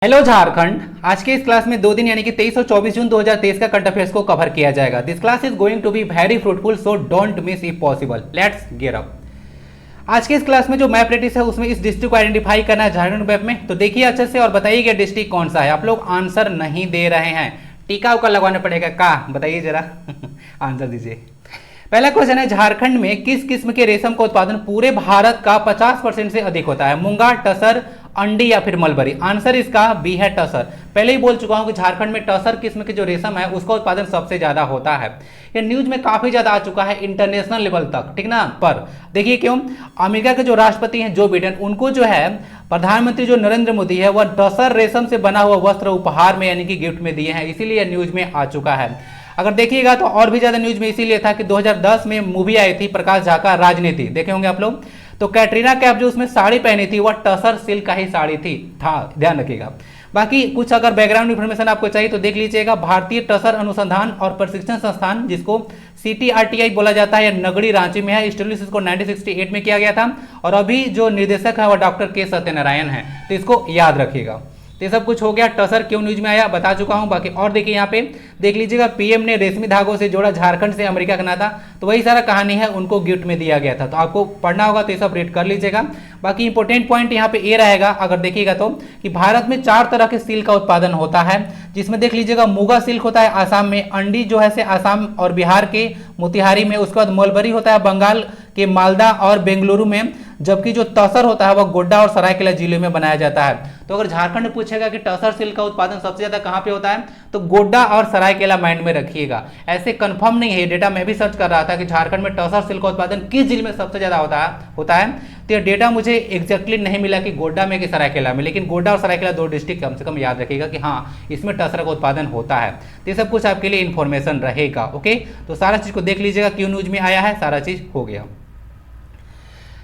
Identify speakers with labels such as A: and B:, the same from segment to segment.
A: Hello Jharkhand. आज के इस क्लास में 2 दिन यानी कि 23 और 24 जून 2023 का करंट अफेयर्स को कवर किया जाएगा। This class is going to be very fruitful, so don't miss if possible. Let's gear up. आज के इस क्लास में जो मैप प्रैक्टिस है उसमें इस डिस्ट्रिक्ट को आइडेंटिफाई करना है झारखंड मैप में। तो देखिए अच्छे से और बताइए कि डिस्ट्रिक्ट कौन सा है। आप लोग आंसर नहीं दे रहे हैं, टीका उका लगवाना पड़ेगा का, बताइए जरा आंसर दीजिए। पहला क्वेश्चन है, झारखंड में किस किस्म के रेशम का उत्पादन पूरे भारत का 50% से अधिक होता है? मूंगा, टसर, अंडी या फिर मलबरी? आंसर इसका बी है टसर। पहले ही बोल चुका हूं कि झारखंड में टसर किस्म के जो रेशम है उसका उत्पादन सबसे ज्यादा होता है। ये न्यूज में काफी ज्यादा आ चुका है इंटरनेशनल लेवल तक, ठीक ना। पर देखिए क्यों, अमेरिका के जो राष्ट्रपति हैं जो बिडेन, उनको जो है प्रधानमंत्री जो नरेंद्र मोदी है वह टसर रेशम से बना हुआ वस्त्र उपहार में यानी कि गिफ्ट में दिए हैं, इसीलिए न्यूज में आ चुका है। अगर देखिएगा तो और भी ज्यादा न्यूज में इसीलिए था कि 2010 में मूवी आई थी प्रकाश झा का राजनीति, देखे होंगे आप लोग। तो कैटरीना कैफ जो उसमें साड़ी पहनी थी वह टसर सिल्क का ही साड़ी थी, ध्यान रखिएगा। बाकी कुछ अगर बैकग्राउंड इन्फॉर्मेशन आपको चाहिए तो देख लीजिएगा। भारतीय टसर अनुसंधान और प्रशिक्षण संस्थान, जिसको CTRTI बोला जाता है, नगड़ी रांची में है। स्टेब्लिश इसको 1968 में किया गया था और अभी जो निर्देशक है वह डॉक्टर के सत्यनारायण है, तो इसको याद रखिएगा। तो ये सब कुछ हो गया। टसर क्यों न्यूज में आया बता चुका हूं। बाकी और देखिए यहाँ पे देख लीजिएगा, पीएम ने रेशमी धागों से जोड़ा झारखंड से अमेरिका का नाता, तो वही सारा कहानी है, उनको गिफ्ट में दिया गया था। तो आपको पढ़ना होगा तो ये सब रीड कर लीजिएगा। बाकी इंपॉर्टेंट पॉइंट यहाँ पे ये रहेगा अगर देखिएगा तो कि भारत में 4 तरह के सिल्क का उत्पादन होता है, जिसमें देख लीजिएगा मुगा सिल्क होता है आसाम में, अंडी जो है से आसाम और बिहार के मोतिहारी में, उसके बाद मलबरी होता है बंगाल के मालदा और बेंगलुरु में, जबकि जो टसर होता है वह गोड्डा और सरायकेला जिले में बनाया जाता है। तो अगर झारखंड में पूछेगा कि टसर सिल्क का उत्पादन सबसे ज्यादा कहां पे होता है तो गोड्डा और सरायकेला माइंड में रखिएगा। ऐसे कंफर्म नहीं है, डेटा मैं भी सर्च कर रहा था कि झारखंड में टसर सिल्क का उत्पादन किस जिले में सबसे ज्यादा होता है। तो ये डेटा मुझे एग्जैक्टली नहीं मिला कि गोड्डा में कि सरायकेला में, लेकिन गोड्डा और सरायकेला 2 डिस्ट्रिक्ट कम से कम याद रखिएगा कि हाँ इसमें टसर का उत्पादन होता है। तो ये सब कुछ आपके लिए इन्फॉर्मेशन रहेगा। ओके, तो सारा चीज को देख लीजिएगा क्यों न्यूज में आया है, सारा चीज हो गया।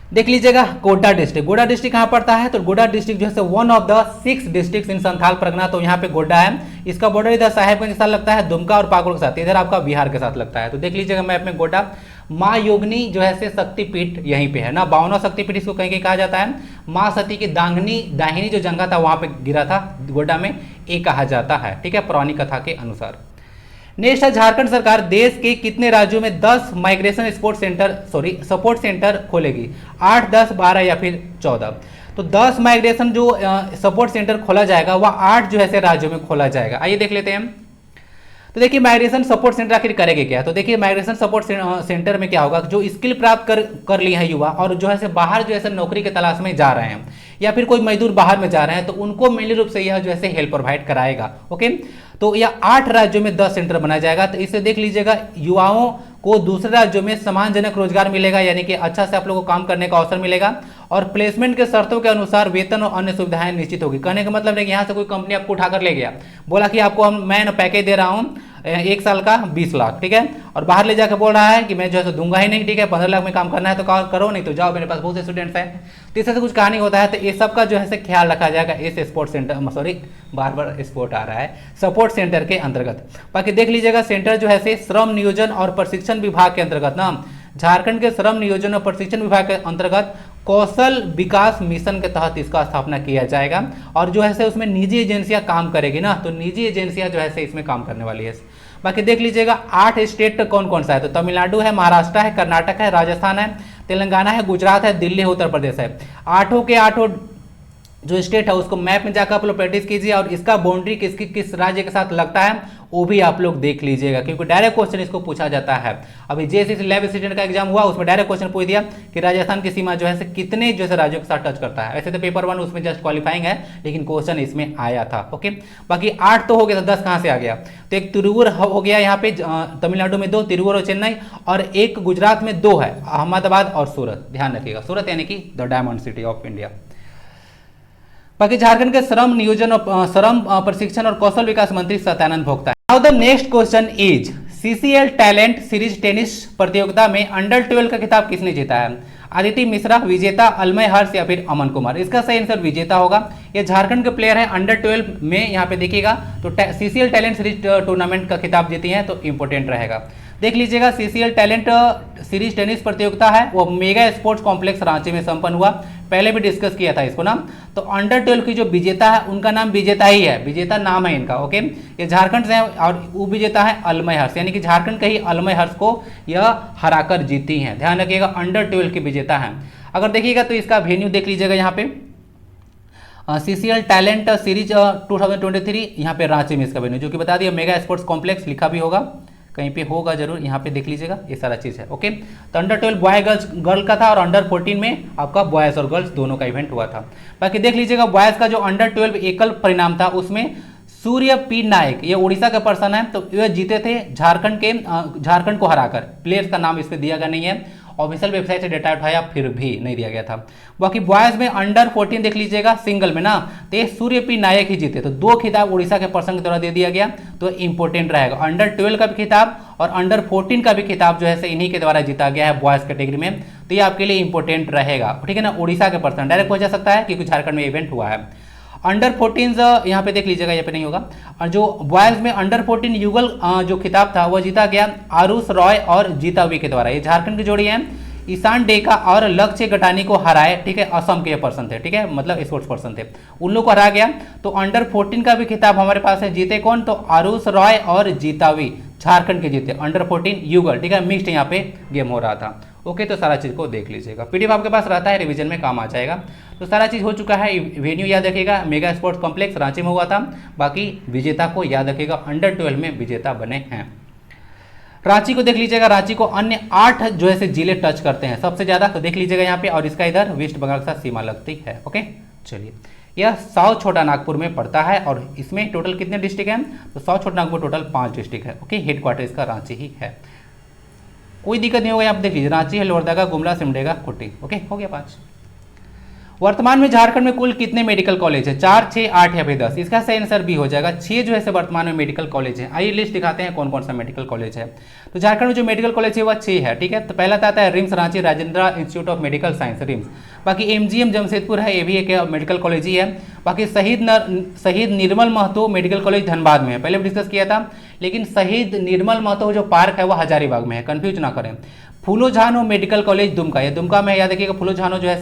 A: देख लीजिएगा गोड्डा डिस्ट्रिक्ट, गोड्डा डिस्ट्रिक्ट कहां पड़ता है तो गोड्डा डिस्ट्रिक्ट जो है वन ऑफ द 6 डिस्ट्रिक्ट्स इन संथाल परगना, तो यहाँ पे गोड्डा है। इसका बॉर्डर इधर साहेबगंज के साथ लगता है, दुमका और पाकुड़ के साथ, इधर आपका बिहार के साथ लगता है। तो देख लीजिएगा मैप में गोड्डा। माँ योगिनी जो है से शक्तिपीठ यहीं पे है ना, 52वां शक्तिपीठ इसको कहीं कहीं कहा जाता है। माँ सती की दाहिनी जो जंगा था वहां पे गिरा था गोड्डा में, ये कहा जाता है, ठीक है, पौराणिक कथा के अनुसार। नेक्स्ट है, झारखंड सरकार देश के कितने राज्यों में 10 माइग्रेशन सपोर्ट सेंटर खोलेगी? 8, 10, 12 या फिर 14? तो 10 माइग्रेशन जो सपोर्ट सेंटर खोला जाएगा वह 8 जो है राज्यों में खोला जाएगा। आइए देख लेते हैं। तो देखिए माइग्रेशन सपोर्ट सेंटर आखिर करेंगे क्या? तो देखिए माइग्रेशन सपोर्ट सेंटर में क्या होगा, जो स्किल प्राप्त कर लिए हैं युवा और जो है बाहर जो है नौकरी के तलाश में जा रहे हैं या फिर कोई मजदूर बाहर में जा रहे हैं, तो उनको मेनली रूप से यह जो है हेल्प प्रोवाइड कराएगा। ओके, तो यह 8 राज्यों में 10 सेंटर बनाया जाएगा। तो इसे देख लीजिएगा, युवाओं को दूसरे राज्यों में सम्मानजनक रोजगार मिलेगा, यानी कि अच्छा से आप लोगों को काम करने का अवसर मिलेगा और प्लेसमेंट के शर्तों के अनुसार वेतन और अन्य सुविधाएं निश्चित होगी। कहने का मतलब है कि यहाँ से कोई कंपनी आपको उठाकर ले गया, बोला कि आपको मैं पैकेज दे रहा हूँ 1 साल का 20 लाख, ठीक है, और बाहर ले जाकर बोल रहा है कि मैं जो है दूंगा ही नहीं, ठीक है, 15 लाख में काम करना है तो करो, नहीं तो जाओ, मेरे पास बहुत से स्टूडेंट्स हैं। तो इससे कुछ कहानी होता है। तो ये सब का जो है ख्याल रखा जाएगा इस स्पोर्ट सेंटर, बार स्पोर्ट आ रहा है, सपोर्ट सेंटर के अंतर्गत। बाकी देख लीजिएगा सेंटर जो है श्रम नियोजन और प्रशिक्षण विभाग के अंतर्गत ना, झारखंड के श्रम नियोजन और प्रशिक्षण विभाग के अंतर्गत कौशल विकास मिशन के तहत इसका स्थापना किया जाएगा और जो है उसमें निजी एजेंसियां काम करेगी ना, तो निजी एजेंसियां जो है इसमें काम करने वाली है। बाकी देख लीजिएगा 8 स्टेट कौन कौन सा है, तो तमिलनाडु है, महाराष्ट्र है, कर्नाटक है, राजस्थान है, तेलंगाना है, गुजरात है, दिल्ली है, उत्तर प्रदेश है। 8 के 8 जो स्टेट है उसको मैप में जाकर आप लोग प्रैक्टिस कीजिए और इसका बाउंड्री किस राज्य के साथ लगता है वो भी आप लोग देख लीजिएगा, क्योंकि डायरेक्ट क्वेश्चन इसको पूछा जाता है। अभी जेएसएससी लैब असिस्टेंट का एग्जाम हुआ, उसमें डायरेक्ट क्वेश्चन पूछ दिया कि राजस्थान की सीमा जो है कितने जो है राज्यों के साथ टच करता है। ऐसे तो पेपर 1 उसमें जस्ट क्वालिफाइंग है, लेकिन क्वेश्चन इसमें आया था। ओके, बाकी 8 तो हो गया, 10 कहां से आ गया? तो एक तिरुवुर हो गया यहाँ पे तमिलनाडु में 2, तिरुवुर और चेन्नई, और एक गुजरात में 2 है, अहमदाबाद और सूरत। ध्यान रखिएगा, सूरत यानी कि the diamond city of India. बाकी झारखंड के श्रम नियोजन और श्रम प्रशिक्षण और कौशल विकास मंत्री सत्यानंद भोक्ता है। Now the next question is, CCL talent series tennis प्रतियोगिता में अंडर 12 का खिताब किसने जीता है? आदिति मिश्रा विजेता, अलमय हर्ष या फिर अमन कुमार? इसका सही आंसर विजेता होगा। ये झारखंड के प्लेयर है, अंडर 12 में यहाँ पे देखिएगा तो CCL टैलेंट सीरीज टूर्नामेंट का खिताब जीती है, तो इंपॉर्टेंट रहेगा। देख लीजिएगा सीसीएल टैलेंट सीरीज टेनिस प्रतियोगिता है वो मेगा स्पोर्ट्स कॉम्प्लेक्स रांची में संपन्न हुआ। पहले भी डिस्कस किया था इसको नाम। तो अंडर 12 की जो विजेता है उनका नाम विजेता ही है, विजेता नाम है इनका। ओके, ये झारखंड से है और उप विजेता है अलमय हर्ष, यानी कि झारखंड के ही अलमय हर्ष को यह हराकर जीती हैं। ध्यान रखिएगा अंडर 12 की विजेता है। अगर देखिएगा तो इसका वेन्यू देख लीजिएगा यहाँ पे सीसीएल टैलेंट सीरीज 2023 यहाँ पे रांची में इसका वेन्यू, जो कि बता दिया मेगा स्पोर्ट्स कॉम्प्लेक्स लिखा भी होगा, कहीं पे होगा जरूर, यहाँ पे देख लीजिएगा ये सारा चीज़ है। ओके, तो अंडर 12 बॉय गर्ल का था और अंडर 14 में आपका बॉयज़ और गर्ल्स दोनों का इवेंट हुआ था। बाकी देख लीजिएगा बॉयज़ का जो अंडर 12 एकल परिणाम था उसमें सूर्य पी नायक, ये उड़ीसा का पर्सन है, तो ये जीते थे झारखंड को हराकर। प्लेयर्स का नाम इस पर दिया गया नहीं है, ऑफिशियल वेबसाइट से डेटा उठाया फिर भी नहीं दिया गया था। बाकी बॉयज में अंडर 14 देख लीजिएगा सिंगल में ना, तो ये सूर्य पी नायक ही जीते, तो 2 खिताब उड़ीसा के पर्सन के द्वारा दे दिया गया, तो इंपॉर्टेंट रहेगा। अंडर 12 का भी खिताब और अंडर 14 का भी खिताब जो है इन्हीं के द्वारा जीता गया है बॉयज कैटेगरी में, तो ये आपके लिए इंपॉर्टेंट रहेगा। ठीक है ना, उड़ीसा के पर्सन डायरेक्ट हो जा सकता है क्योंकि झारखंड में इवेंट हुआ है। अंडर 14 यहाँ पे देख लीजिएगा, यहाँ पे नहीं होगा। और जो बॉयज में अंडर 14 युगल जो खिताब था वह जीता गया आरुष रॉय और जीता वी के द्वारा। ये झारखंड की जोड़ी है, ईशान डेका और लक्ष्य गटानी को हराए। ठीक है, असम के पर्सन थे, ठीक है, मतलब स्पोर्ट्स पर्सन थे, उन लोग को हरा गया। तो अंडर 14 का भी खिताब हमारे पास है, जीते कौन, तो आरुष रॉय और जीतावी झारखंड के जीते। अंडर 14 युगल, ठीक है, मिक्स्ड यहाँ पे गेम हो रहा था। ओके, तो सारा चीज़ को देख लीजिएगा, पीडीएफ आपके पास रहता है, रिवीजन में काम आ जाएगा। तो सारा चीज़ हो चुका है। वेन्यू याद रखिएगा मेगा स्पोर्ट्स कॉम्प्लेक्स रांची में हुआ था। बाकी विजेता को याद रखिएगा अंडर 12 में विजेता बने हैं। रांची को देख लीजिएगा, रांची को अन्य 8 जो है जिले टच करते हैं सबसे ज्यादा, तो देख लीजिएगा यहाँ पे, और इसका इधर वेस्ट बंगाल के साथ सीमा लगती है। ओके, चलिए, यह साउथ छोटा नागपुर में पड़ता है और इसमें टोटल कितने डिस्ट्रिक्ट हैं, तो साउथ छोटा नागपुर टोटल 5 डिस्ट्रिक्ट है। ओके, हेडक्वार्टर इसका रांची ही है, कोई दिक्कत नहीं होगा। यहाँ पे देख लीजिए, रांची है, लोहरदगा, गुमला, सिमडेगा, कुट्टी। ओके, हो गया 5। वर्तमान में झारखंड में कुल कितने मेडिकल कॉलेज है, 4, 6, 8 या फिर 10, इसका सही आंसर बी हो जाएगा। 6 जो है वर्तमान में मेडिकल कॉलेज है। आइए लिस्ट दिखाते हैं कौन कौन सा मेडिकल कॉलेज है। तो झारखंड में जो मेडिकल कॉलेज है वह 6 है। ठीक है, तो पहला आता है RIMS Ranchi, Rajendra institute of medical science RIMS. बाकी एमजीएम जमशेदपुर है, ये भी एक मेडिकल कॉलेज ही है। बाकी शहीद निर्मल महतो मेडिकल कॉलेज धनबाद में है, पहले भी डिस्कस किया था, लेकिन शहीद निर्मल महतो जो पार्क है वह हजारीबाग में है, कंफ्यूज ना करें। फूलो झानो मेडिकल कॉलेज दुमका, ये दुमका में, याद रखिएगा। फूलो झानो जो है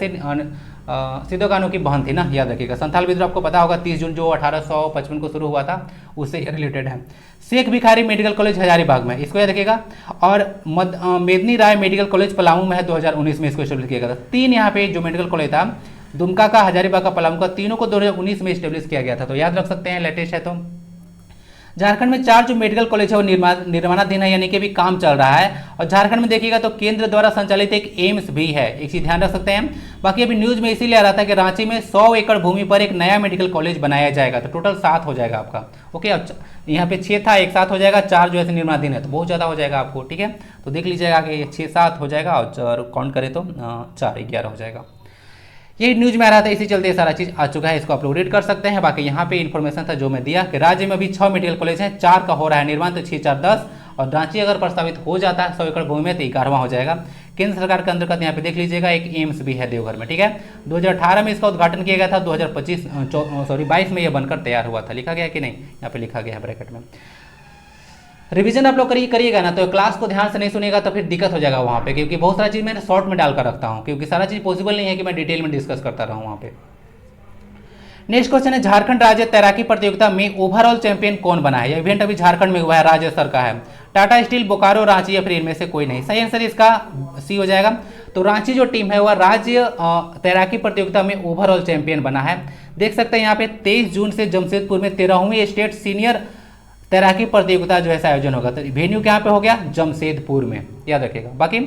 A: सिद्धो कान्हू की बहन थी ना, याद रखिएगा। संथाल विद्रोह आपको पता होगा 30 जून जो 1855 को शुरू हुआ था, उससे रिलेटेड है। शेख भिखारी मेडिकल कॉलेज हजारीबाग में, इसको याद रखिएगा। और मेदनी राय मेडिकल कॉलेज पलामू में है, 2019 में इसको एस्टेब्लिश किया गया था। 3 यहाँ पे जो मेडिकल कॉलेज था, दुमका का, हजारीबाग का, पलामू का, तीनों को 2019 में एस्टेब्लिश किया गया था, तो याद रख सकते हैं, लेटेस्ट है। तो झारखंड में 4 जो मेडिकल कॉलेज है वो निर्माणाधीन है, यानी कि भी काम चल रहा है। और झारखंड में देखिएगा तो केंद्र द्वारा संचालित एक एम्स भी है, एक चीज ध्यान रख सकते हैं। बाकी अभी न्यूज में इसीलिए आ रहा था कि रांची में 100 एकड़ भूमि पर एक नया मेडिकल कॉलेज बनाया जाएगा, तो टोटल 7 हो जाएगा आपका। ओके, अब यहाँ पे 6 था, एक 7 हो जाएगा, 4 जो है निर्माणाधीन है, तो बहुत ज़्यादा हो जाएगा आपको। ठीक है, तो देख लीजिएगा कि 6-7 हो जाएगा और काउंट करें तो 4-11 हो जाएगा। ये न्यूज में आ रहा था, इसी चलते सारा चीज आ चुका है, इसको आप लोग रीड कर सकते हैं। बाकी यहाँ पे इन्फॉर्मेशन था जो मैं दिया कि राज्य में अभी 6 मेडिकल कॉलेज हैं, 4 का हो रहा है निर्माण, तो 6, 4, 10, और रांची अगर प्रस्तावित हो जाता है 100 एकड़ भूमि में तो 11वां हो जाएगा। केंद्र सरकार के अंतर्गत यहाँ पे देख लीजिएगा एक एम्स भी है देवघर में। ठीक है, 2018 में इसका उद्घाटन किया गया था, 2022 में यह बनकर तैयार हुआ था। लिखा गया कि नहीं, यहाँ पे लिखा गया है ब्रैकेट में। रिवीजन आप लोग करिएगा ना, तो क्लास को ध्यान से नहीं सुनेगा तो फिर दिक्कत हो जाएगा वहाँ पे, क्योंकि बहुत सारा चीज़ मैंने शॉर्ट में डालकर रखता हूँ, क्योंकि सारा चीज़ पॉसिबल नहीं है कि मैं डिटेल में डिस्कस करता रहूँ वहाँ पे। नेक्स्ट क्वेश्चन है, झारखंड राज्य तैराकी प्रतियोगिता में ओवरऑल चैंपियन कौन बना है। यह इवेंट अभी झारखंड में हुआ है, राज्य स्तर का है। टाटा स्टील, बोकारो, रांची या फिर इनमें से कोई नहीं। सही आंसर इसका सी हो जाएगा। तो रांची जो टीम है वह राज्य तैराकी प्रतियोगिता में ओवरऑल चैंपियन बना है। देख सकते हैं यहाँ पे 23 जून से जमशेदपुर में 13वीं स्टेट सीनियर तैराकी प्रतियोगिता जो है आयोजन होगा। तो वेन्यू कहाँ पे हो गया, जमशेदपुर में, याद रखिएगा। बाकी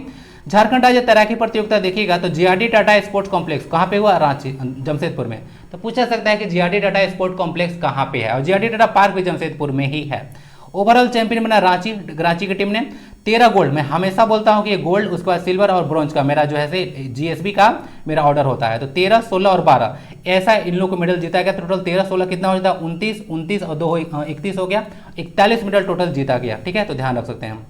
A: झारखंड राज्य तैराकी प्रतियोगिता देखिएगा तो जीआरडी टाटा स्पोर्ट्स कॉम्प्लेक्स कहाँ पे हुआ, रांची, जमशेदपुर में। तो पूछा सकता है कि जीआरडी टाटा स्पोर्ट्स कॉम्प्लेक्स कहाँ पे है, और जीआरडी टाटा पार्क भी जमशेदपुर में ही है। ओवरऑल चैंपियन बना रांची की टीम ने। 13 गोल्ड, मैं हमेशा बोलता हूँ कि ये गोल्ड, उसके बाद सिल्वर और ब्रॉन्ज का मेरा जो है जीएसबी का मेरा ऑर्डर होता है। तो 13, 16 और 12 ऐसा इन लोगों को मेडल जीता गया। टोटल 13, 16 कितना हो जाता है, 29 और 2 31 हो गया, 41 मेडल टोटल जीता गया। ठीक है, तो ध्यान रख सकते हैं हम।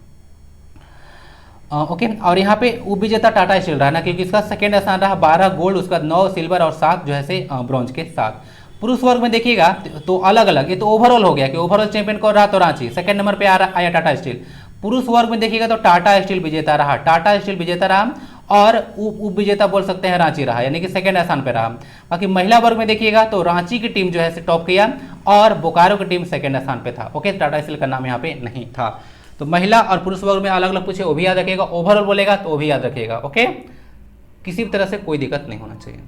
A: ओके, और यहाँ पे उप विजेता टाटा स्टील रहा ना, क्योंकि इसका सेकेंड स्थान रहा, 12 गोल्ड, उसके बाद 9 सिल्वर और 7 जो है ब्रॉन्ज के साथ। पुरुष वर्ग में देखिएगा तो अलग अलग, ये तो ओवरऑल हो गया कि ओवरऑल चैंपियन कौन रहा, तो रांची। सेकंड नंबर पे आया टाटा स्टील। पुरुष वर्ग में देखिएगा तो टाटा स्टील विजेता रहा, टाटा स्टील विजेता रहा, और उप विजेता बोल सकते हैं रांची रहा, यानी कि सेकंड स्थान पे रहा। बाकी महिला वर्ग में देखिएगा तो रांची की टीम जो है टॉप किया और बोकारो की टीम सेकंड स्थान पे था। ओके, टाटा स्टील का नाम यहाँ पे नहीं था। तो महिला और पुरुष वर्ग में अलग अलग पूछे वो भी याद रखिएगा, ओवरऑल बोलेगा तो वो भी याद रखिएगा। ओके, किसी भी तरह से कोई दिक्कत नहीं होना चाहिए।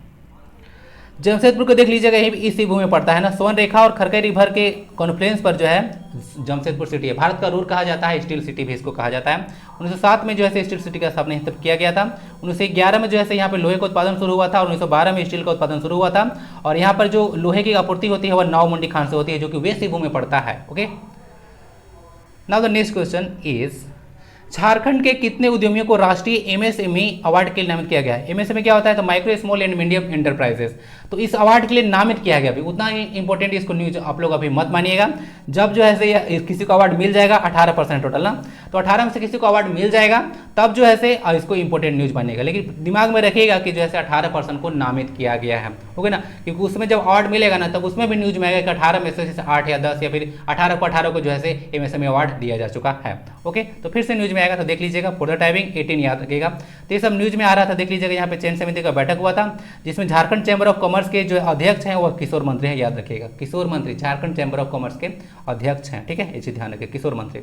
A: जमशेदपुर को देख लीजिएगा, ये इसी भूमि में पड़ता है ना, सोन रेखा और खरकई रिवर के कॉन्फ्लुएंस पर जो है जमशेदपुर सिटी है। भारत का रूर कहा जाता है, स्टील सिटी भी इसको कहा जाता है। 1907 में जो है स्टील सिटी का स्थापना तब किया गया था। 1911 में जो है यहाँ पे लोहे का उत्पादन शुरू हुआ था और 1912 में स्टील का उत्पादन शुरू हुआ था। और यहाँ पर जो लोहे की आपूर्ति होती है वह नावमंडी खान से होती है, जो कि वेस्ट सिंहभूम में पड़ता है। Okay, now the next question is, Jharkhand के कितने उद्यमियों को राष्ट्रीय एमएसएमई अवार्ड के लिए नामित किया गया है? एमएसएमई क्या होता है? तो micro small and medium enterprises. तो इस अवार्ड के लिए नामित किया गया। अभी उतना ही इंपॉर्टेंट इसको न्यूज आप लोग अभी मत मानिएगा। जब जो है से किसी को अवार्ड मिल जाएगा 18% टोटल ना, तो 18 में से किसी को अवार्ड मिल जाएगा तब जो है से इसको इंपॉर्टेंट न्यूज बनेगा। लेकिन दिमाग में रखिएगा कि जो है 18% को नामित किया गया है, ओके ना, क्योंकि उसमें जब अवार्ड मिलेगा ना तब उसमें भी न्यूज में आएगा कि 18 में से 8 या 10 या फिर 18 को जो है से एमएसएमई अवार्ड दिया जा चुका है। ओके, तो फिर से न्यूज में आएगा तो देख लीजिएगा। फॉर द टाइमिंग 18 याद रखिएगा। तो ये सब न्यूज में आ रहा था, देख लीजिएगा। यहाँ पे चयन समिति का बैठक हुआ था जिसमें झारखंड चैम्बर ऑफ कॉमर्स के जो अध्यक्ष हैं वो किशोर मंत्री हैं, याद रखिएगा। किशोर मंत्री झारखंड चैम्बर ऑफ कॉमर्स के अध्यक्ष हैं, ठीक है, इसे ध्यान रखिए, किशोर मंत्री।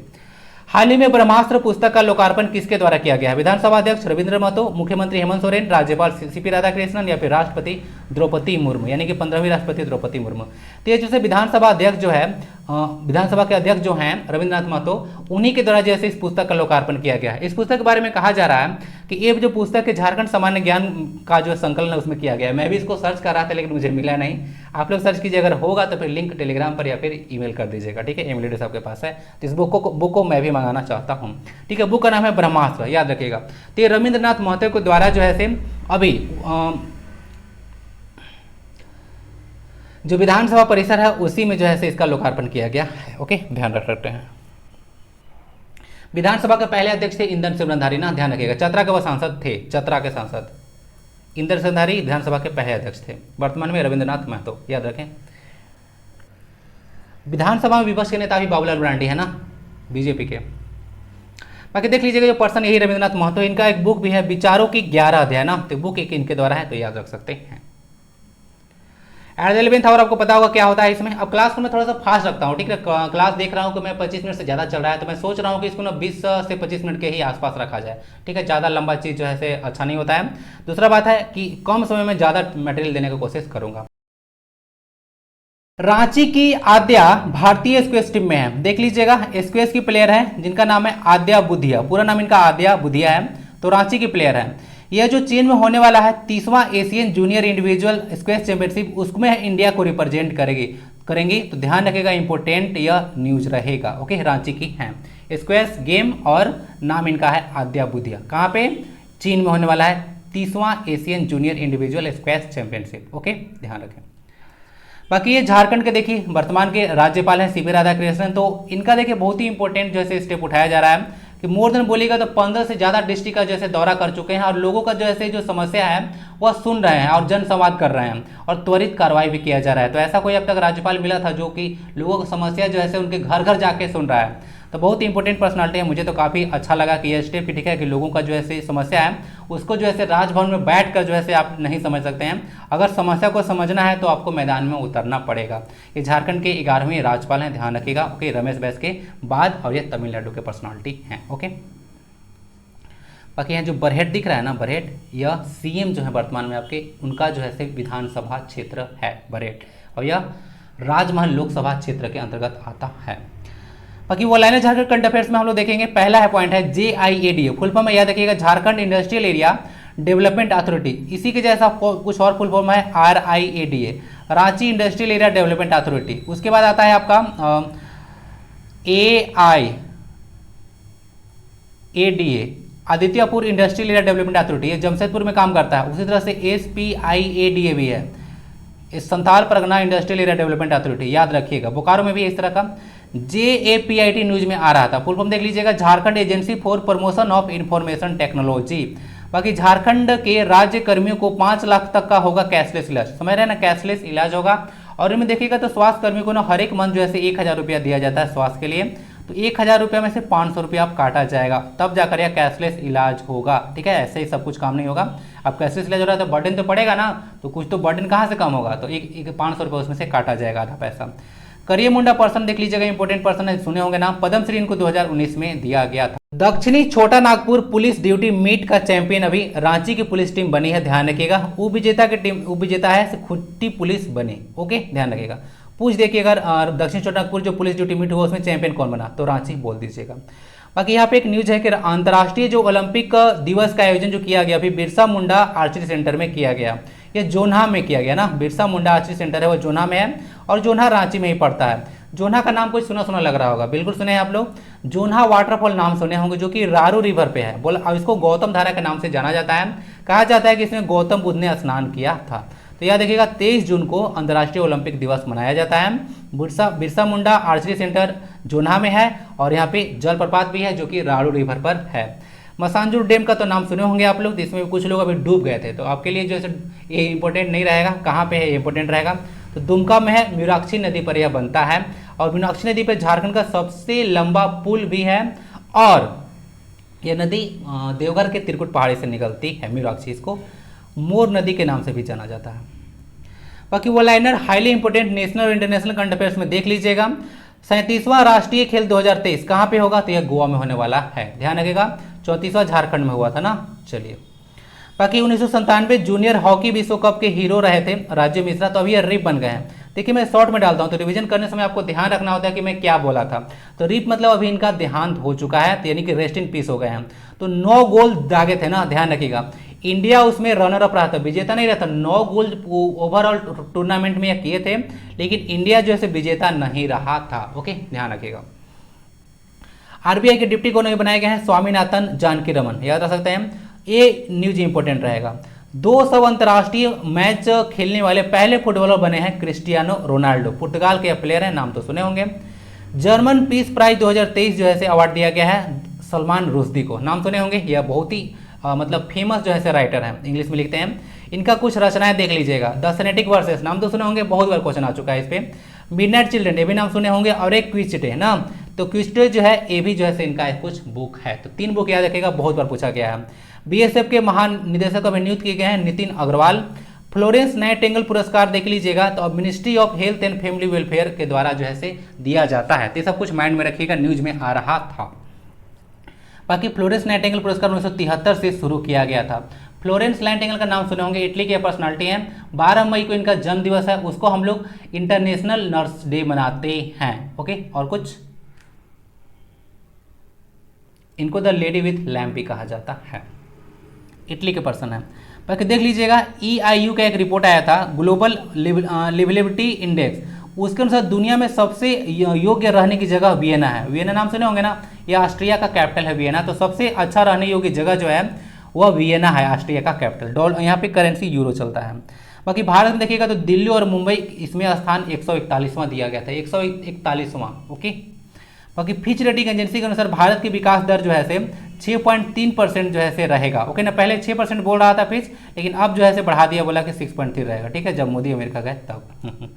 A: हाल ही में ब्रह्मास्त्र पुस्तक का लोकार्पण किसके द्वारा किया गया है? विधानसभा अध्यक्ष रविंद्र महतो, मुख्यमंत्री हेमंत सोरेन, राज्यपाल सीपी राधाकृष्णन या फिर राष्ट्रपति द्रौपदी मुर्मू, यानी कि 15वीं राष्ट्रपति द्रौपदी मुर्मू। तो ये जैसे विधानसभा अध्यक्ष जो है, विधानसभा के अध्यक्ष जो हैं रविंद्रनाथ महतो, उन्हीं के द्वारा जैसे इस पुस्तक का लोकार्पण किया गया है। इस पुस्तक के बारे में कहा जा रहा है कि ये जो पुस्तक है झारखंड सामान्य ज्ञान का जो संकलन है उसमें किया गया है। मैं भी इसको सर्च कर रहा था लेकिन मुझे मिला नहीं। आप लोग सर्च कीजिए, अगर होगा तो फिर लिंक टेलीग्राम पर या फिर ईमेल कर दीजिएगा, ठीक है। ईमेल एड्रेस आपके पास है। तो इस बुक को मैं भी मंगाना चाहता हूँ, ठीक है। बुक का नाम है ब्रह्मास्त्र, याद रखिएगा। तो ये रविंद्रनाथ महतो के द्वारा जो है से अभी जो विधानसभा परिसर है उसी में जो है से इसका लोकार्पण किया गया है। ओके, ध्यान रख सकते हैं। विधानसभा के पहले अध्यक्ष थे इंदर सिमरनधारी ना, ध्यान रखिएगा। चतरा के वह सांसद थे, चतरा के सांसद इंदर सिमरनधारी विधानसभा के पहले अध्यक्ष थे। वर्तमान में रविंद्रनाथ महतो, याद रखें। विधानसभा में विपक्ष के नेता भी बाबूलाल मरांडी है ना, बीजेपी के। बाकी देख लीजिएगा जो पर्सन यही रविंद्रनाथ महतो, इनका एक बुक भी है विचारों की 11 अध्याय ना, तो बुक एक इनके द्वारा है, तो याद रख सकते हैं। एट द 11th आवर आपको पता होगा क्या होता है इसमें। अब क्लास को मैं थोड़ा सा फास्ट रखता हूँ, ठीक है। क्लास देख रहा हूँ कि मैं 25 मिनट से ज़्यादा चल रहा है, तो मैं सोच रहा हूँ कि इसको ना 20 से 25 मिनट के ही आसपास रखा जाए, ठीक है। ज़्यादा लंबा चीज़ जो है से अच्छा नहीं होता है। दूसरा बात है कि कम समय में ज़्यादा मटेरियल देने की कोशिश करूँगा। रांची की आद्या भारतीय स्क्वैश टीम में है, देख लीजिएगा। स्क्वैश की प्लेयर है जिनका नाम है आद्या बुधिया, पूरा नाम इनका आद्या बुधिया है, तो रांची की प्लेयर है। यह जो चीन में होने वाला है 30वां Asian junior individual squash championship, उसमें इंडिया को रिप्रेजेंट करेंगी। तो ध्यान रखिएगा, इंपॉर्टेंट यह न्यूज रहेगा। ओके, रांची की है स्क्वैश गेम और नाम इनका है आद्या बुधिया। कहाँ पे? चीन में होने वाला है 30वां Asian junior individual squash championship. Okay, ध्यान रखें। बाकी ये झारखंड के देखिए वर्तमान के राज्यपाल हैं सीपी राधाकृष्णन, तो इनका देखिए बहुत ही इंपॉर्टेंट जैसे स्टेप उठाया जा रहा है कि मोर देन बोलिएगा तो 15 से ज़्यादा डिस्ट्रिक्ट का जैसे दौरा कर चुके हैं और लोगों का जैसे जो समस्या है वह सुन रहे हैं और जन संवाद कर रहे हैं और त्वरित कार्रवाई भी किया जा रहा है। तो ऐसा कोई अब तक राज्यपाल मिला था जो कि लोगों की समस्या जो है उनके घर घर जाके सुन रहा है, तो बहुत ही इंपॉर्टेंट पर्सनालिटी है। मुझे तो काफ़ी अच्छा लगा कि यह स्टेप, ठीक है, कि लोगों का जो है समस्या है उसको जो है राजभवन में बैठ कर जो है आप नहीं समझ सकते हैं। अगर समस्या को समझना है तो आपको मैदान में उतरना पड़ेगा। ये झारखंड के 11वें राज्यपाल हैं, ध्यान रखिएगा। ओके, रमेश बैस के बाद, और ये तमिलनाडु के पर्सनालिटी हैं। ओके, बाकी यहाँ जो बरहेट दिख रहा है ना, बरहेट, यह सीएम जो है वर्तमान में आपके, उनका जो है विधानसभा क्षेत्र है बरहेट, और यह राजमहल लोकसभा क्षेत्र के अंतर्गत आता है। बाकी वो लाइनें झारखंड करंट अफेयर्स में हम लोग देखेंगे। पहला है पॉइंट है JIADA, फुल फॉर्म में याद रखिएगा, Jharkhand industrial area development authority. इसी के जैसा कुछ और फुल फॉर्म है RIADA, Ranchi industrial area development authority. उसके बाद आता है आपका AIADA, Adityapur industrial area development authority, ये जमशेदपुर में काम करता है। उसी तरह से SPIADA भी है, इस Santhal Pargana industrial area development authority, याद रखिएगा। बोकारो में भी इस तरह का। JAPIT न्यूज में आ रहा था, फुल फॉर्म देख लीजिएगा, Jharkhand agency for promotion of information technology. बाकी झारखंड के राज्य कर्मियों को 5 लाख तक का होगा कैशलेस इलाज, समझ रहे हैं ना, कैशलेस इलाज होगा। और इनमें देखिएगा तो स्वास्थ्य कर्मियों को ना हर एक मंथ जो है 1000 रुपया दिया जाता है स्वास्थ्य के लिए। तो 1,000 रुपये में से 500 रुपये आप काटा जाएगा, तब जाकर यह कैशलेस इलाज होगा। ठीक है, ऐसे ही सब कुछ काम नहीं होगा। अब कैशलेस इलाज हो रहा है तो बर्डन तो पड़ेगा ना, तो कुछ तो बर्डन कहाँ से कम होगा, तो एक 500 रुपये उसमें से काटा जाएगा, आधा पैसा। करिए मुंडा पर्सन देख लीजिएगा, इंपॉर्टेंट पर्सन है, सुने होंगे नाम। पद्मश्री इनको 2019 में दिया गया था। दक्षिणी छोटा नागपुर पुलिस ड्यूटी मीट का चैंपियन अभी रांची की पुलिस टीम बनी है, ध्यान रखिएगा। उपविजेता है खुट्टी पुलिस बने, ओके, ध्यान रखिएगा। पूछ देखिए अगर दक्षिण छोटा नागपुर जो पुलिस ड्यूटी मीट हुआ उसमें चैंपियन कौन बना, तो रांची बोल दीजिएगा। बाकी यहाँ पे एक न्यूज है कि अंतर्राष्ट्रीय जो ओलंपिक दिवस का आयोजन जो किया गया अभी बिरसा मुंडा आर्चरी सेंटर में किया गया, ये जोन्हा में किया गया ना, बिरसा मुंडा आर्चरी सेंटर है वो जोन्हा में है, और जोन्हा रांची में ही पड़ता है। जोन्हा का नाम कुछ सुना सुना लग रहा होगा, बिल्कुल सुने हैं आप लोग। जोन्हा वाटरफॉल नाम सुने होंगे, जो कि रारू रिवर पे है। बोला अब इसको गौतम धारा के नाम से जाना जाता है। कहा जाता है कि इसमें गौतम बुद्ध ने स्नान किया था। तो याद देखिएगा 23 जून को अंतर्राष्ट्रीय ओलंपिक दिवस मनाया जाता है। बिरसा मुंडा आर्चरी सेंटर जोन्हा में है, और यहाँ पे जलप्रपात भी है जो कि रारू रिवर पर है। मसांजूर डैम का तो नाम सुने होंगे आप लोग, इसमें कुछ लोग अभी डूब गए थे, तो आपके लिए जो है ये इंपॉर्टेंट नहीं रहेगा, कहाँ पे है ये इंपॉर्टेंट रहेगा। तो दुमका में है, मीनाक्षी नदी पर यह बनता है, और मीनाक्षी नदी पर झारखंड का सबसे लंबा पुल भी है, और यह नदी देवघर के त्रिकुट पहाड़ी से निकलती है मीनाक्षी, इसको मोर नदी के नाम से भी जाना जाता है। बाकी वो लाइनर हाईली इंपोर्टेंट नेशनल और इंटरनेशनल करंट अफेयर्स में देख लीजिएगा। 37वां राष्ट्रीय खेल 2023 कहाँ पे होगा, तो यह गोवा में होने वाला है, ध्यान रखिएगा। 34वां झारखंड में हुआ था ना। चलिए, बाकी 1997 जूनियर हॉकी विश्व कप के हीरो रहे थे राजीव मिश्रा, तो अभी ये रिप बन गए हैं। देखिए मैं शॉर्ट में डालता हूँ, तो रिवीजन करने समय आपको ध्यान रखना होता है कि मैं क्या बोला था। तो रिप मतलब अभी इनका देहांत हो चुका है, यानी कि रेस्ट इन पीस हो गए हैं। तो 9 गोल दागे थे ना, ध्यान रखिएगा। इंडिया उसमें रनर अप रहा था, विजेता नहीं रहता। 9 गोल ओवरऑल टूर्नामेंट में किए थे, लेकिन इंडिया जो है विजेता नहीं रहा था, ओके, ध्यान रखिएगा। आरबीआई के डिप्टी गवर्नर बनाए गए हैं स्वामीनाथन जानकी रमन, याद रख सकते हैं। ये न्यूज इंपॉर्टेंट रहेगा। 200 अंतर्राष्ट्रीय मैच खेलने वाले पहले फुटबॉलर बने हैं क्रिस्टियानो रोनाल्डो, पुर्तगाल के प्लेयर हैं, नाम तो सुने होंगे। जर्मन पीस प्राइज 2023 जो है अवार्ड दिया गया है सलमान रुश्दी को, नाम सुने होंगे। यह बहुत ही मतलब फेमस जो है राइटर हैं, इंग्लिश में लिखते हैं। इनका कुछ रचनाएं देख लीजिएगा। द सेनेटिक वर्सेस, नाम तो सुने होंगे, बहुत बार क्वेश्चन आ चुका है इस पे। मिडनाइट चिल्ड्रन, ये भी नाम सुने होंगे, और एक क्विस्टे ना, तो क्विस्टे जो है ये भी जो है इनका कुछ बुक है। तो 3 बुक याद रखिएगा, बहुत बार पूछा गया है। बीएसएफ के महान निदेशक अभी नियुक्त किए गए हैं नितिन अग्रवाल। फ्लोरेंस नाइटिंगेल पुरस्कार देख लीजिएगा, तो अब ministry of health and family welfare के द्वारा जो है दिया जाता है। तो सब कुछ माइंड में रखिएगा, न्यूज में आ रहा था। बाकी फ्लोरेंस नाइटिंगेल पुरस्कार 1973 से शुरू किया गया था। फ्लोरेंस नाइटिंगेल का नाम सुने होंगे, इटली के पर्सनालिटी हैं। 12 मई को इनका जन्म दिवस है, उसको हम लोग इंटरनेशनल नर्स डे मनाते हैं, ओके। और कुछ इनको द लेडी विथ लैम्प भी कहा जाता है, इटली के पर्सन है। बाकी देख लीजिएगा, EIU का एक रिपोर्ट आया था, ग्लोबल लिविलिबिलिटी इंडेक्स, उसके अनुसार दुनिया में सबसे योग्य रहने की जगह वियना है। वियना नाम सुने होंगे ना, यह ऑस्ट्रिया का कैपिटल है वियना। तो सबसे अच्छा रहने योग्य जगह जो है वह वियना है, ऑस्ट्रिया का कैपिटल। यहाँ पे करेंसी यूरो चलता है। बाकी भारत में देखिएगा तो दिल्ली और मुंबई, इसमें स्थान 141वां दिया गया था, 141वां, ओके। बाकी फिच रेटिंग एजेंसी के अनुसार भारत की विकास दर जो है 6.3% जो है रहेगा, ओके ना। पहले 6% बोल रहा था फिच, लेकिन अब जो है बढ़ा दिया, बोला कि 6.3 रहेगा, ठीक है, जब मोदी अमेरिका गए तब।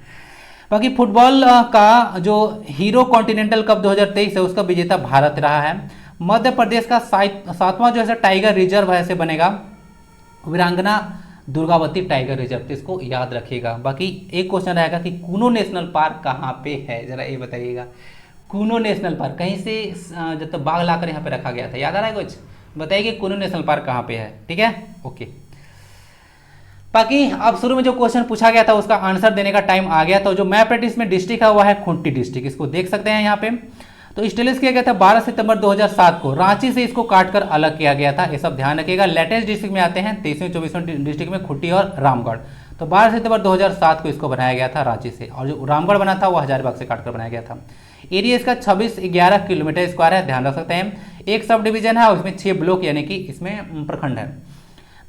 A: बाकी फुटबॉल का जो हीरो कॉन्टिनेंटल कप 2023 है उसका विजेता भारत रहा है। मध्य प्रदेश का 7वां जो है टाइगर रिजर्व है बनेगा वीरांगना दुर्गावती टाइगर रिजर्व, तो इसको याद रखिएगा। बाकी एक क्वेश्चन रहेगा कि कूनो नेशनल पार्क कहाँ पे है, जरा ये बताइएगा। कूनो नेशनल पार्क कहीं से जब तक बाघ लाकर यहाँ पे रखा गया था, याद आ रहा है कुछ, बताइए कूनो नेशनल पार्क कहाँ पे है, ठीक है, ओके। बाकी अब शुरू में जो क्वेश्चन पूछा गया था उसका आंसर देने का टाइम आ गया। तो जो मैप प्रैक्टिस में डिस्ट्रिक्ट है वह है खूंटी डिस्ट्रिक्ट, इसको देख सकते हैं यहाँ पे। तो स्टेब्लिश किया गया था 12 सितंबर 2007 को, रांची से इसको काटकर अलग किया गया था, ये सब ध्यान रखिएगा। लेटेस्ट डिस्ट्रिक्ट में आते हैं 23वें 24वें डिस्ट्रिक्ट में खूंटी और रामगढ़। तो 12 सितंबर 2007 को इसको बनाया गया था रांची से, और जो रामगढ़ बना था वो हजारीबाग से काटकर बनाया गया था। एरिया इसका 2611 किलोमीटर स्क्वायर है, ध्यान रख सकते हैं। एक सब डिवीजन है और उसमें 6 ब्लॉक यानी कि इसमें प्रखंड है।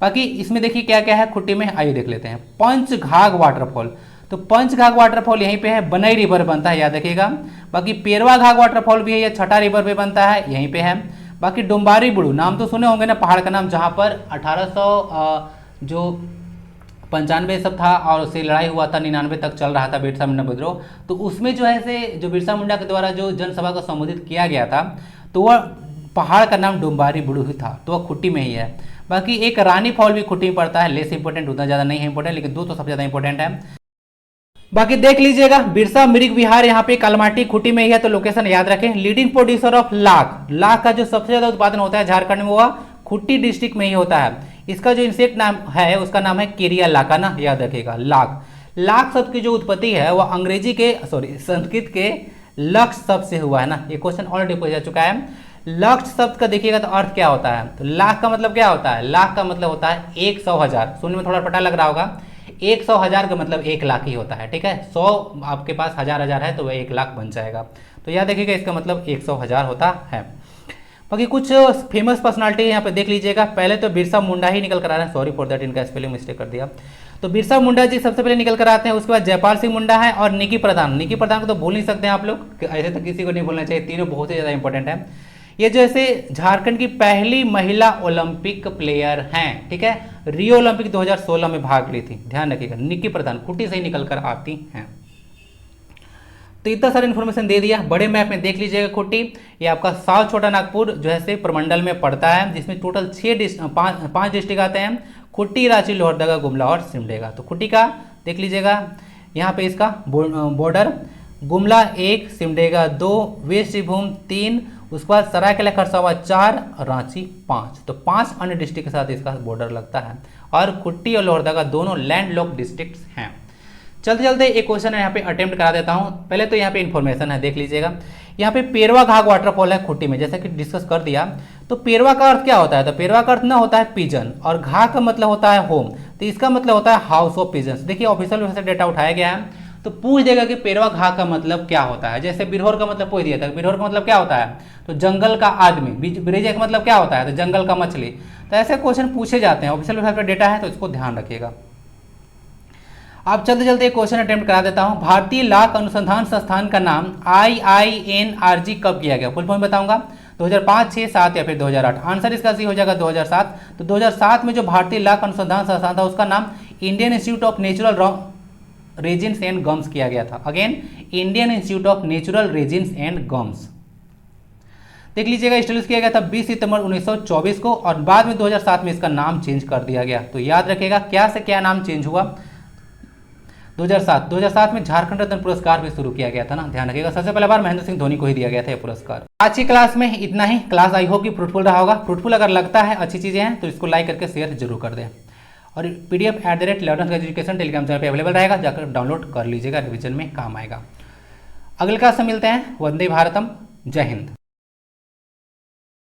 A: बाकी इसमें देखिए क्या क्या है खूंटी में, आइए देख लेते हैं। पंचघाघ वाटरफॉल, तो पंचघाघ वाटरफॉल यहीं पे है, बनई रिवर बनता है, याद रखिएगा। बाकी पेरवा घाघ वाटरफॉल भी है, यह छठा रिवर पे बनता है, यहीं पे है। बाकी डुम्बारी बुड़ू, नाम तो सुने होंगे ना पहाड़ का नाम, जहाँ पर 1800 जो 95 सब था और उससे लड़ाई हुआ था, 99 तक चल रहा था बिरसा मुंडा विद्रोह। तो उसमें जो है से जो बिरसा मुंडा के द्वारा जो जनसभा को संबोधित किया गया था, तो वह पहाड़ का नाम डुम्बारी बुड़ू था, तो वह खुट्टी में ही है। बाकी एक रानी फॉल भी खुट्टी में पड़ता है, लेस इंपॉर्टेंट, उतना ज़्यादा नहीं है इंपॉर्टेंट, लेकिन दो तो सबसे ज़्यादा इंपॉर्टेंट है। बाकी देख लीजिएगा, बिरसा मृग विहार यहाँ पे कलमाटी खुट्टी में ही है, तो लोकेशन याद रखें। Leading producer of lakh, lakh का जो सबसे ज़्यादा उत्पादन होता है झारखंड में, वह खुट्टी डिस्ट्रिक्ट में ही होता है। इसका जो इंसेक्ट नाम है उसका नाम है केरिया लाका ना, याद रखिएगा। लाख, लाख शब्द की जो उत्पत्ति है वह अंग्रेजी के संस्कृत के लक्ष्य शब्द से हुआ है ना। ये क्वेश्चन ऑलरेडी पूछा जा चुका है। लक्ष्य शब्द का देखिएगा तो अर्थ क्या होता है, तो लाख का मतलब क्या होता है, लाख का मतलब होता है 100,000। सुनने में थोड़ा पता लग रहा होगा, 100,000 का मतलब 1 लाख ही होता है, ठीक है। 100 आपके पास हजार है तो वह 1 लाख बन जाएगा। तो याद रखिएगा इसका मतलब 100,000 होता है। बाकी कुछ फेमस पर्सनालिटी यहाँ पे देख लीजिएगा। पहले तो बिरसा मुंडा ही निकल कर आ रहे हैं, सॉरी फॉर दैट, इनका स्पेलिंग मिस्टेक कर दिया। तो बिरसा मुंडा जी सबसे पहले निकल कर आते हैं, उसके बाद जयपाल सिंह मुंडा है और निकी प्रधान। निकी प्रधान को तो भूल नहीं सकते हैं आप लोग, ऐसे तो किसी को नहीं भूलना चाहिए, तीनों बहुत ही ज़्यादा इंपॉर्टेंट है। ये जैसे झारखंड की पहली महिला ओलंपिक प्लेयर हैं, ठीक है, रियो ओलंपिक 2016 में भाग ली थी, ध्यान रखिएगा। निकी प्रधान खुट्टी से ही निकल कर आती हैं। तो इतना सारा इन्फॉर्मेशन दे दिया। बड़े मैप में देख लीजिएगा खुट्टी, ये आपका साउथ छोटा नागपुर जो है से प्रमंडल में पड़ता है, जिसमें टोटल 5 डिस्ट्रिक्ट आते हैं, खुट्टी, रांची, लोहरदगा, गुमला और सिमडेगा। तो खुट्टी का देख लीजिएगा, यहाँ पे इसका बॉर्डर गुमला 1, सिमडेगा 2, वेस्ट सिंहभूम 3, उसके बाद सरायकेला खरसावां 4, रांची 5। तो 5 अन्य डिस्ट्रिक्ट के साथ इसका बॉर्डर लगता है और खुट्टी और लोहरदगा दोनों लैंड लॉक डिस्ट्रिक्ट्स हैं। चलते चलते एक क्वेश्चन है यहाँ पे अटेम्प्ट करा देता हूँ। पहले तो यहाँ पे इन्फॉर्मेशन है, देख लीजिएगा। यहाँ पे पेरवा घाघ वाटरफॉल है खुट्टी में, जैसा कि डिस्कस कर दिया। तो पेरवा का अर्थ क्या होता है, तो पेरवा का अर्थ ना होता है पिजन, और घाघ का मतलब होता है होम, तो इसका मतलब होता है हाउस ऑफ पिजन्स। देखिए ऑफिशियल वेबसाइट डेटा उठाया गया है, तो पूछ देगा कि पेरवा घाघ का मतलब क्या होता है। जैसे बिरहोर का मतलब पूछ दिया था, बिरहोर का मतलब क्या होता है, तो जंगल का आदमी। ब्रिजेक का मतलब क्या होता है, तो जंगल का मछली। तो ऐसे क्वेश्चन पूछे जाते हैं, ऑफिशियल वेबसाइट पर डेटा है, तो इसको ध्यान रखिएगा। अब चलते चलते एक क्वेश्चन अटेम्प्ट करा देता हूं। भारतीय लाख अनुसंधान संस्थान का नाम IINRG कब किया गया, फुल फॉर्म बताऊंगा। 2005, 6, 7 या फिर 2008। आंसर इसका सी हो जाएगा 2007। तो 2007 में जो भारतीय लाख अनुसंधान संस्थान था उसका नाम Indian institute of natural resins and gums किया गया था। Again Indian institute of natural resins and gums. देख लीजिएगा, स्टेब्लिश किया गया था 20 सितंबर 1924 को, और बाद में 2007 में इसका नाम चेंज कर दिया गया। तो याद रखिएगा क्या से क्या नाम चेंज हुआ, 2007 में झारखंड रत्न पुरस्कार भी शुरू किया गया था ना, ध्यान रखिएगा। सबसे पहला बार महेंद्र सिंह धोनी को ही दिया गया था यह पुरस्कार। आज की क्लास में इतना ही। क्लास आई होप कि फ्रूटफुल रहा होगा। फ्रूटफुल अगर लगता है अच्छी चीजें हैं तो इसको लाइक करके शेयर जरूर कर दें, और PDF @learners टेलीग्राम चैनल पर अवेलेबल रहेगा, जाकर डाउनलोड कर लीजिएगा, रिविजन में काम आएगा। अगले क्लास से मिलते हैं। वंदे भारतम, जय हिंद।